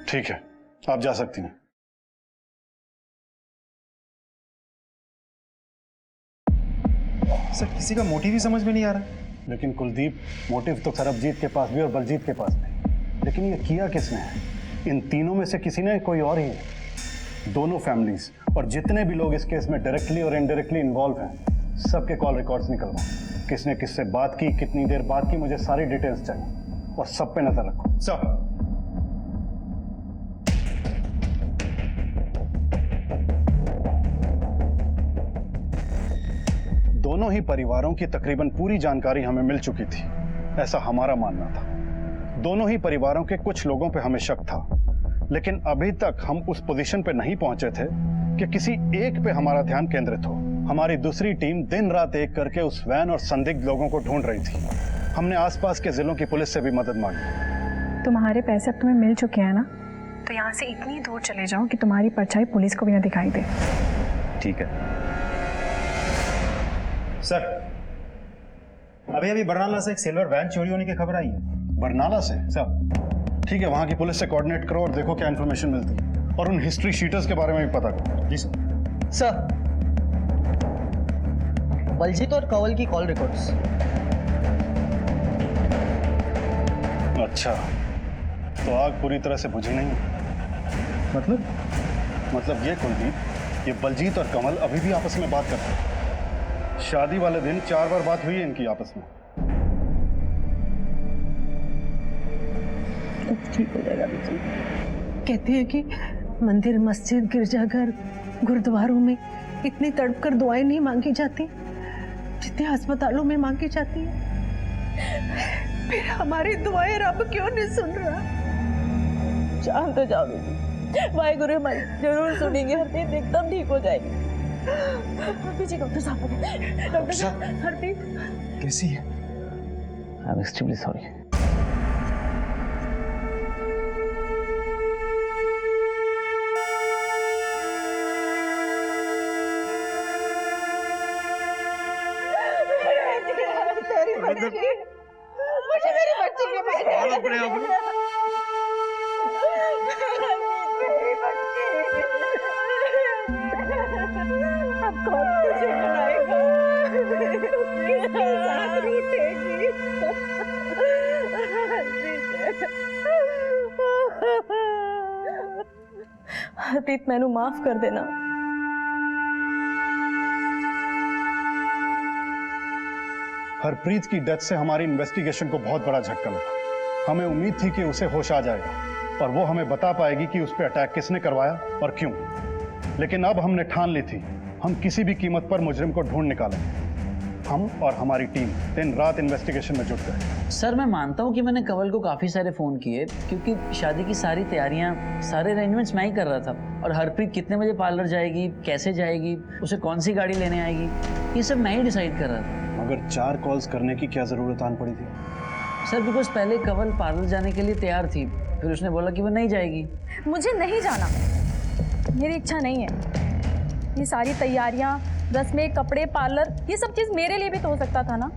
ठीक है, आप जा सकती हैं। सर, किसी का मोटिव ही समझ में नहीं आ रहा। लेकिन कुलदीप, मोटिव तो सरबजीत के पास भी और बलजीत के पास भी, लेकिन ये किया किसने है? इन तीनों में से किसी ने, कोई और ही है। दोनों फैमिलीज और जितने भी लोग इस केस में डायरेक्टली और इनडायरेक्टली इन्वॉल्व हैं, सबके कॉल रिकॉर्ड्स निकलवाओ। किसने किससे बात की, कितनी देर बात की, मुझे सारी डिटेल्स चाहिए और सब पे नजर रखो। सर, दोनों ही परिवारों की तकरीबन पूरी जानकारी हमें मिल चुकी थी, ऐसा हमारा मानना था। दोनों ही परिवारों के कुछ लोगों पे हमें शक था, लेकिन अभी तक हम उस पोजीशन पे नहीं पहुंचे थे कि किसी एक पे हमारा ध्यान केंद्रित हो। हमारी दूसरी टीम दिन रात एक करके उस वैन और संदिग्ध लोगों को ढूंढ रही थी। हमने आसपास के जिलों की पुलिस से भी मदद मांगी। तुम्हारे पैसे अब तुम्हें मिल चुके हैं ना, तो यहाँ से इतनी दूर चले जाओ कि तुम्हारी परछाई पुलिस को भी ना दिखाई दे। ठीक है सर, अभी बरनाला से एक सिल्वर वैन चोरी होने की खबर आई है। बरनाला से? सर, ठीक है, वहां की पुलिस से कोऑर्डिनेट करो और देखो क्या इन्फॉर्मेशन मिलती है, और उन हिस्ट्री शीटर्स के बारे में भी पता करो। जी सर। सर, बलजीत और कंवल की कॉल रिकॉर्ड्स। अच्छा, तो आग पूरी तरह से बुझी नहीं? मतलब ये कुलदीप, ये बलजीत और कंवल अभी भी आपस में बात करते हैं। शादी वाले दिन 4 बार बात हुई है इनकी आपस में। ठीक हो जाएगा। कहते हैं कि मंदिर, मस्जिद, गिरजाघर, गुरुद्वारों में इतनी तड़प कर दुआएं नहीं मांगी जाती जितने अस्पतालों में मांगी जाती है। फिर हमारी दुआएं रब क्यों नहीं सुन रहा? शांत हो जाओ दीदी, वाहेगुरु हमारी जरूर सुनेंगे। हरप्रीत एकदम ठीक हो जाएगी। पीछे डॉक्टर साहब, डॉक्टर साहब, हरप्रीत कैसी है? I am extremely sorry. मुझे मेरी बच्ची के बारे अब कौन तुझे बनाएगा? किसके साथ रूठेगी? हरप्रीत मैनू माफ कर देना। हरप्रीत की डेथ से हमारी इन्वेस्टिगेशन को बहुत बड़ा झटका लगा। हमें उम्मीद थी कि उसे होश आ जाएगा और वो हमें बता पाएगी कि उस पर अटैक किसने करवाया और क्यों। लेकिन अब हमने ठान ली थी, हम किसी भी कीमत पर मुजरिम को ढूंढ निकालेंगे। हम और हमारी टीम दिन रात इन्वेस्टिगेशन में जुट गए। सर मैं मानता हूँ कि मैंने कंवल को काफ़ी सारे फ़ोन किए, क्योंकि शादी की सारी तैयारियाँ, सारे अरेंजमेंट्स मैं ही कर रहा था। और हरप्रीत कितने बजे पार्लर जाएगी, कैसे जाएगी, उसे कौन सी गाड़ी लेने आएगी, ये सब मैं ही डिसाइड कर रहा था। मगर 4 कॉल्स करने की क्या ज़रूरत आन पड़ी थी? सर बिकॉज पहले कंवल पार्लर जाने के लिए तैयार थी, फिर उसने बोला कि वो नहीं जाएगी। मुझे नहीं जाना, मेरी इच्छा नहीं है। ये सारी तैयारियां, रस्में, कपड़े, पार्लर, ये सब चीज़ मेरे लिए भी तो हो सकता था ना,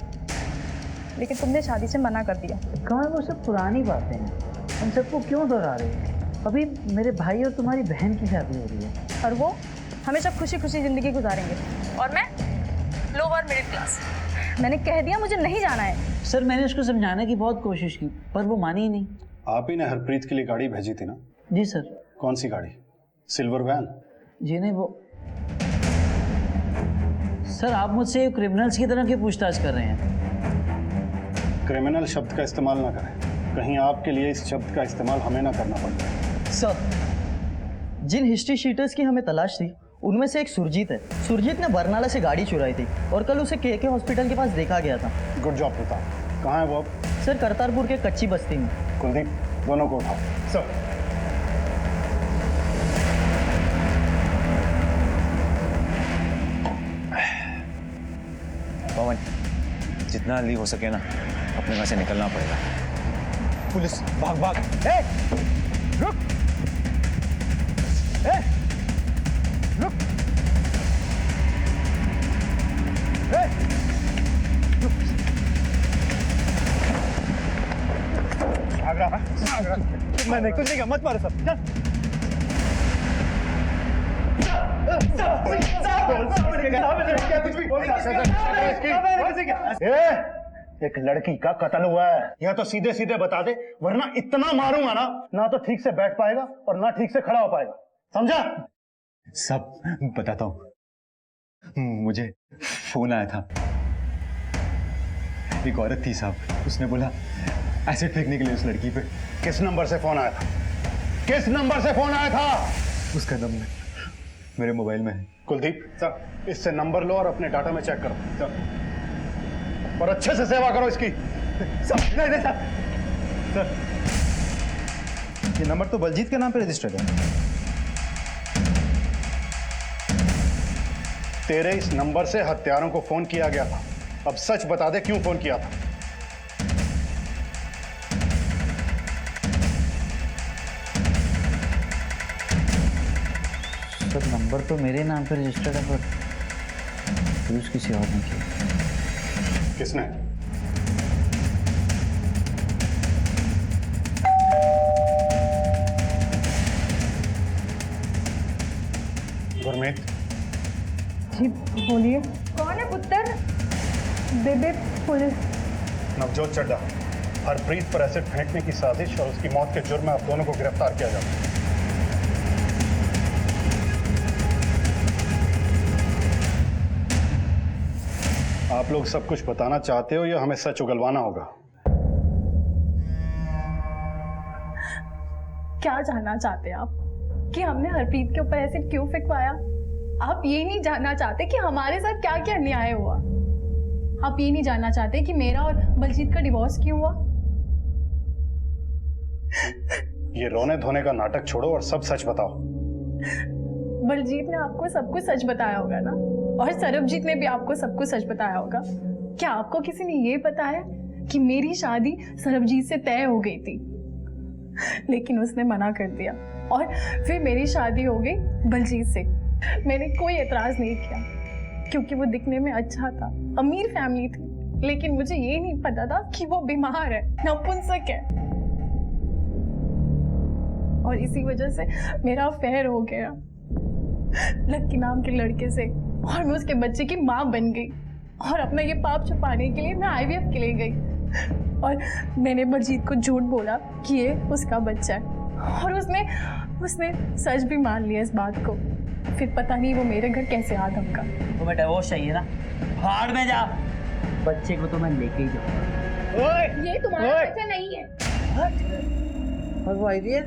लेकिन तुमने शादी से मना कर दिया। कहाँ वो सब पुरानी बातें हैं, हम सबको क्यों दोहरा रहे हैं? अभी मेरे भाई और तुम्हारी बहन की शादी हो रही है और वो हमेशा खुशी खुशी ज़िंदगी गुजारेंगे और मैं लोअर मिडिल क्लास। मैंने कह दिया मुझे नहीं जाना है। सर मैंने उसको समझाने की बहुत कोशिश की पर वो मानी ही नहीं। आप ही ने हरप्रीत के लिए गाड़ी भेजी थी ना? जी सर। कौन सी गाड़ी? Silver van? जी नहीं, वो सर आप मुझसे क्रिमिनल्स की तरह क्यों पूछताछ कर रहे हैं? क्रिमिनल शब्द का इस्तेमाल ना करें, कहीं आपके लिए इस शब्द का इस्तेमाल हमें ना करना पड़े। सर जिन हिस्ट्री शीटर्स की हमें तलाश थी उनमें से एक सुरजीत है। सुरजीत ने बरनाला से गाड़ी चुराई थी और कल उसे के हॉस्पिटल के पास देखा गया था। Good job Pratap. कहाँ है वो अब? सर करतारपुर के कच्ची बस्ती में। कुलदीप दोनों को उठाओ। सर पवन, जितना जल्दी हो सके ना अपने घर से निकलना पड़ेगा। पुलिस, भाग भाग। ए, रुक। ए, रुक। ए, रुक। भाग रहा, भाग रहा। मैंने कुछ नहीं कहा, मत मारो सब। चल। एक लड़की का कत्ल हुआ है, यह तो सीधे सीधे बता दे, वरना इतना मारूंगा ना तो ठीक से बैठ पाएगा और ना ठीक से खड़ा हो पाएगा, समझा? सब बताता हूँ। मुझे फोन आया था, एक औरत थी साहब, उसने बोला एसिड फेंकने के लिए उस लड़की पे। किस नंबर से फोन आया था? किस नंबर से फोन आया था? उसका नंबर मेरे मोबाइल में है। कुलदीप सर, इससे नंबर लो और अपने डाटा में चेक करो सर, और अच्छे से सेवा करो इसकी। सर नहीं सर, ये नंबर तो बलजीत के नाम पे रजिस्टर्ड है। तेरे इस नंबर से हत्यारों को फोन किया गया था, अब सच बता दे क्यों फोन किया था? सर नंबर तो मेरे नाम पे रजिस्टर्ड है पर यूज किसी और ने किया। किसने? गुरमीत। जी बोलिए। कौन है पुत्र? बेबे पुलिस। नवजोत चड्ढा, हरप्रीत पर एसिड फेंकने की साजिश और उसकी मौत के जुर्म में आप दोनों को गिरफ्तार किया जाता है। आप लोग सब कुछ बताना चाहते हो या हमें सच उगलवाना होगा? क्या जानना चाहते हैं आप कि हमने हरप्रीत के ऊपर एसिड क्यों फेंकवाया? आप ये नहीं जानना चाहते कि हमारे साथ क्या क्या अन्याय हुआ? आप ये नहीं जानना चाहते कि मेरा और बलजीत का डिवोर्स क्यों हुआ? ये रोने धोने का नाटक छोड़ो और सब सच बताओ। बलजीत ने आपको सब कुछ सच बताया होगा ना, और सरबजीत ने भी आपको सब कुछ सच बताया होगा। क्या आपको किसी ने ये बताया कि मेरी शादी सरबजीत से तय हो गई थी, लेकिन उसने मना कर दिया और फिर मेरी शादी हो गई बलजीत से? मैंने कोई एतराज नहीं किया क्योंकि वो दिखने में अच्छा था, अमीर फैमिली थी, लेकिन मुझे ये नहीं पता था कि वो बीमार है, नपुंसक है, और इसी वजह से मेरा अफेयर हो गया लक्की नाम के लड़के से, और मैं उसके बच्चे की माँ बन गई। और अपना ये पाप छुपाने के लिए मैं IVF के लिए गई और मैंने बलजीत को झूठ बोला कि ये उसका बच्चा है, और उसने उसने सच भी मान लिया इस बात को। फिर पता नहीं वो मेरे घर कैसे आ धमका। तुम्हें डिवोर्स चाहिए ना, भाड़ में जा। बच्चे को तो मैं लेके ही जाऊंगा। ये तुम्हारा बच्चा नहीं है। और वो IVF?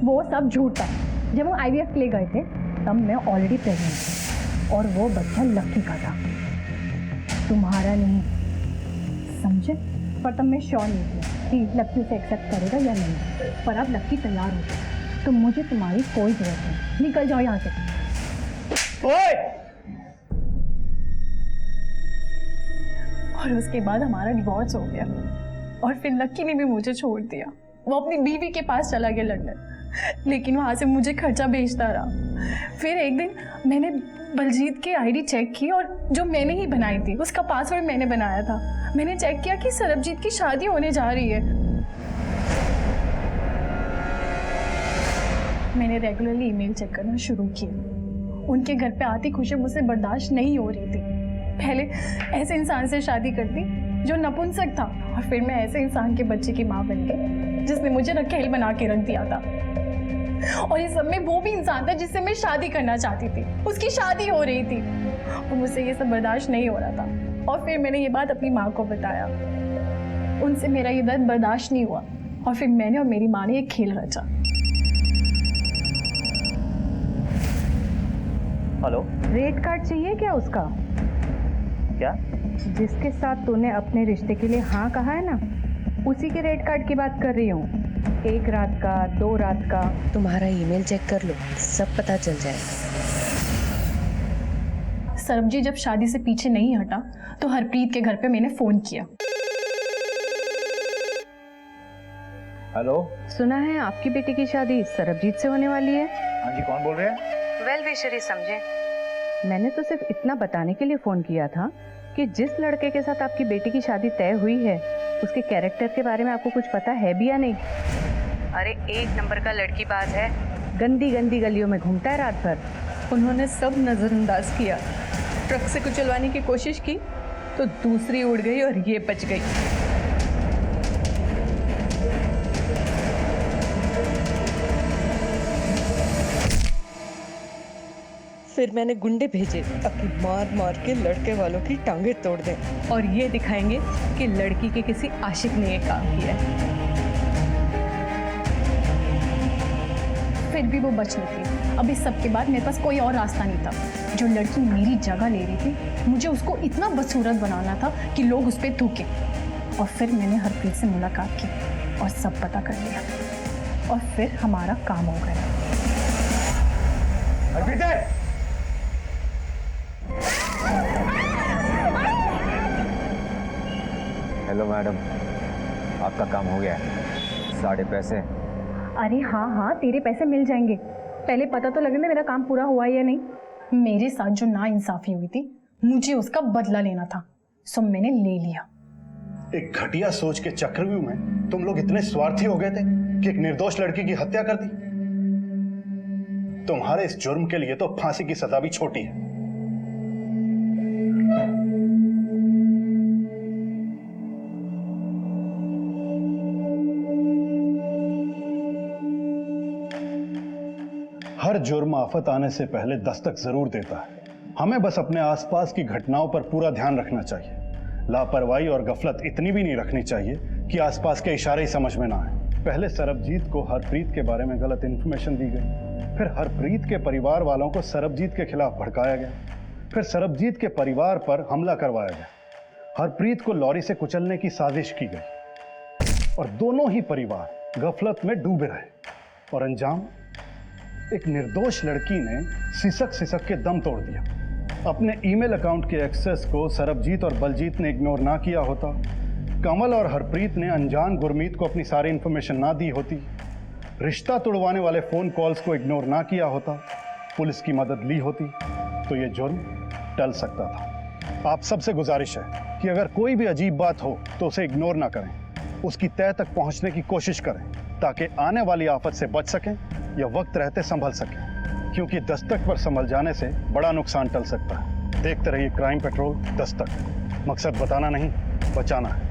वो सब झूठ था। जब वो IVF के लिए गए थे तब मैं ऑलरेडी प्रेग्नेंट थी और वो बच्चा लक्की का था, तुम्हारा नहीं, समझे? पर तब मैं श्योर नहीं थी कि लक्की उसे एक्सेप्ट करेगा या नहीं। पर अब लक्की तैयार हो गया तो मुझे तुम्हारी कोई जरूरत नहीं। निकल जाओ यहाँ से। ओए! और उसके बाद हमारा डिवोर्स हो गया और फिर लक्की ने भी मुझे छोड़ दिया। वो अपनी बीवी के पास चला गया लंदन, लेकिन वहाँ से मुझे खर्चा भेजता रहा। फिर एक दिन मैंने बलजीत की ID चेक की और जो मैंने ही बनाई थी, उसका पासवर्ड मैंने बनाया था। मैंने चेक किया कि सरबजीत की शादी होने जा रही है। मैंने रेगुलरली ईमेल चेक करना शुरू किया। उनके घर पे आती खुशी मुझसे बर्दाश्त नहीं हो रही थी। पहले ऐसे इंसान से शादी करती जो नपुंसक था, और फिर मैं ऐसे इंसान के बच्चे की माँ बन गई जिसने मुझे रखेल बना के रख दिया था। और इस सब में वो भी इंसान था जिससे मैं शादी करना चाहती थी। उसकी शादी हो रही थी और मुझसे ये सब बर्दाश्त नहीं हो रहा था। और फिर मैंने ये बात अपनी माँ को बताया। उनसे मेरा ये दर्द बर्दाश्त नहीं हुआ और फिर मैंने और मेरी माँ ने एक खेल रचा। हेलो, रेट कार्ड चाहिए क्या उसका? क्या? जिसके साथ तूने अपने रिश्ते के लिए हाँ कहा है ना, उसी के रेट कार्ड की बात कर रही हूँ। 1 रात का, 2 रात का। तुम्हारा ईमेल चेक कर लो, सब पता चल जाएगा। सरबजीत जब शादी से पीछे नहीं हटा तो हरप्रीत के घर पे मैंने फोन किया। हेलो, सुना है आपकी बेटी की शादी सरबजीत से होने वाली है। हाँ जी, कौन बोल रहे हैं? वेल विशरी समझे। मैंने तो सिर्फ इतना बताने के लिए फोन किया था कि जिस लड़के के साथ आपकी बेटी की शादी तय हुई है उसके कैरेक्टर के बारे में आपको कुछ पता है भी या नहीं? अरे 1 नंबर का लड़की बाज है, गंदी गंदी गलियों में घूमता है रात भर। उन्होंने सब नजरअंदाज किया। ट्रक से कुचलवाने की कोशिश की तो दूसरी उड़ गई और ये बच गई। फिर मैंने गुंडे भेजे ताकि मार मार के लड़के वालों की टांगे तोड़ दें और ये दिखाएंगे कि लड़की के किसी आशिक ने ये काम किया है। फिर भी वो बच नहीं थी। अब इस सब के बाद मेरे पास कोई और रास्ता नहीं था। जो लड़की मेरी जगह ले रही थी, मुझे उसको इतना बदसूरत बनाना था कि लोग उस पर थूके। और फिर मैंने हरप्रीत से मुलाकात की और सब पता कर लिया और फिर हमारा काम हो गया। हेलो मैडम, आपका काम हो गया है। 7.5 पैसे। अरे हाँ हाँ, तेरे पैसे मिल जाएंगे। पहले पता तो लगने दे मेरा काम पूरा हुआ या नहीं। मेरे साथ जो नाइंसाफी हुई थी, मुझे उसका बदला लेना था, सो मैंने ले लिया। एक घटिया सोच के चक्रव्यूह में तुम लोग इतने स्वार्थी हो गए थे कि एक निर्दोष लड़की की हत्या कर दी। तुम्हारे इस जुर्म के लिए तो फांसी की सजा भी छोटी है। हर जुर्म आफत आने से पहले दस्तक जरूर देता है। हमें बस अपने आसपास की घटनाओं पर पूरा ध्यान रखना चाहिए। लापरवाही और गफलत इतनी भी नहीं रखनी चाहिए कि आसपास के इशारे ही समझ में ना आए। पहले सरबजीत को हरप्रीत के बारे में गलत इंफॉर्मेशन दी गई, फिर हरप्रीत के परिवार वालों को सरबजीत के खिलाफ भड़काया गया, फिर सरबजीत के परिवार पर हमला करवाया गया। हरप्रीत को लॉरी से कुचलने की साजिश की गई और दोनों ही परिवार गफलत में डूबे रहे और अंजाम एक निर्दोष लड़की ने सिसक सिसक के दम तोड़ दिया। अपने ईमेल अकाउंट के एक्सेस को सरबजीत और बलजीत ने इग्नोर ना किया होता, कमल और हरप्रीत ने अनजान गुरमीत को अपनी सारी इंफॉर्मेशन ना दी होती, रिश्ता तोड़वाने वाले फोन कॉल्स को इग्नोर ना किया होता, पुलिस की मदद ली होती, तो ये जुर्म टल सकता था। आप सबसे गुजारिश है कि अगर कोई भी अजीब बात हो तो उसे इग्नोर ना करें, उसकी तह तक पहुंचने की कोशिश करें ताकि आने वाली आफत से बच सकें या वक्त रहते संभल सकें, क्योंकि दस्तक पर संभल जाने से बड़ा नुकसान टल सकता है। देखते रहिए क्राइम पेट्रोल दस्तक। मकसद बताना नहीं, बचाना है।